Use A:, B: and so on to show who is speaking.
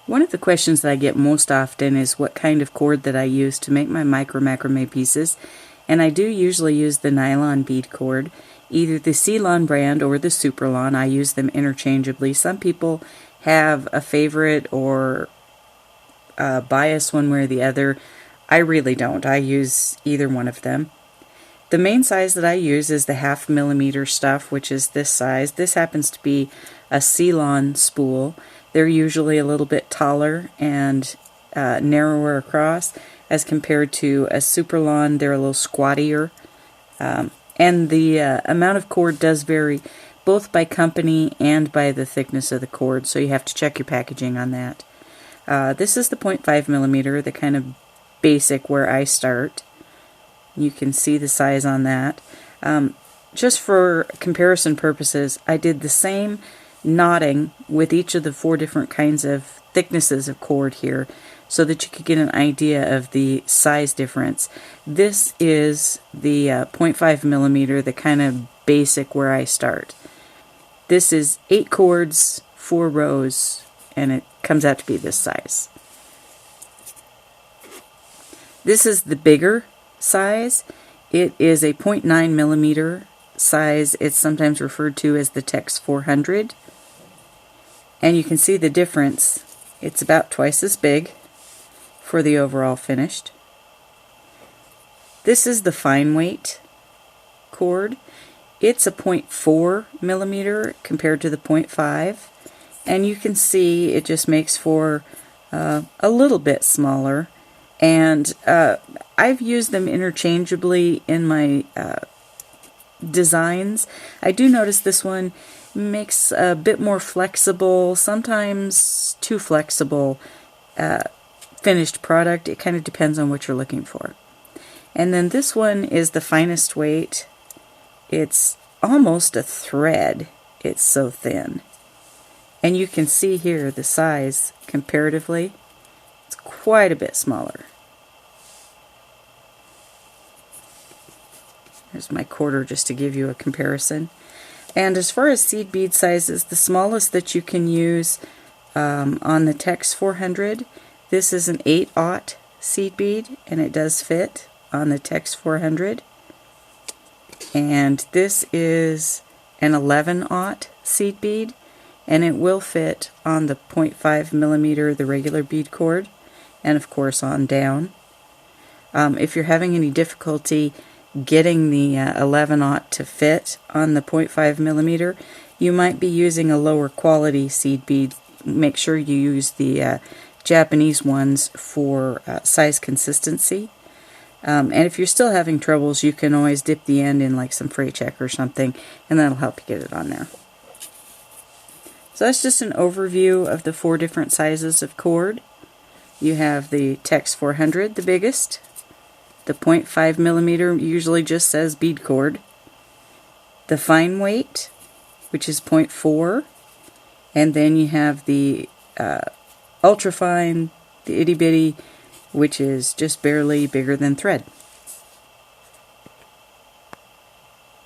A: One of the questions that I get most often is what kind of cord that I use to make my micro macrame pieces, and I do usually use the nylon bead cord, either the C-lon brand or the Superlon. I use them interchangeably. Some people have a favorite or bias one way or the other. I really don't. I use either one of them. The main size that I use is the 1/2 millimeter stuff, which is this size. This happens to be a C-lon spool. They're usually a little bit taller and narrower across as compared to a Superlon. They're a little squattier. And the amount of cord does vary both by company and by the thickness of the cord, so you have to check your packaging on that. This is the 0.5 millimeter, the kind of basic where I start. You can see the size on that. Just for comparison purposes, I did the same knotting with each of the 4 different kinds of thicknesses of cord here so that you could get an idea of the size difference. This is the 0.5 millimeter, the kind of basic where I start. This is 8 cords, 4 rows, and it comes out to be this size. This is the bigger size. It is a 0.9 millimeter size. It's sometimes referred to as the Tex 400. And you can see the difference. It's about twice as big for the overall finished. This is the fine weight cord. It's a 0.4 millimeter compared to the 0.5. And you can see it just makes for a little bit smaller. And I've used them interchangeably in my designs. I do notice this one makes a bit more flexible, sometimes too flexible finished product. It kind of depends on what you're looking for. And then this one is the finest weight. It's almost a thread. It's so thin. And you can see here the size comparatively. It's quite a bit smaller. Here's my quarter just to give you a comparison. And as far as seed bead sizes, the smallest that you can use on the Tex 400, this is an 8/0 seed bead, and it does fit on the Tex 400. And this is an 11/0 seed bead, and it will fit on the 0.5 millimeter, the regular bead cord, and of course on down. If you're having any difficulty getting the 11/0 to fit on the 0.5 millimeter, you might be using a lower quality seed bead. Make sure you use the Japanese ones for size consistency. And if you're still having troubles, you can always dip the end in like some freight check or something, and that'll help you get it on there. So that's just an overview of the 4 different sizes of cord. You have the Tex 400, the biggest. The 0.5 millimeter usually just says bead cord. The fine weight, which is 0.4. And then you have the ultra fine, the itty bitty, which is just barely bigger than thread.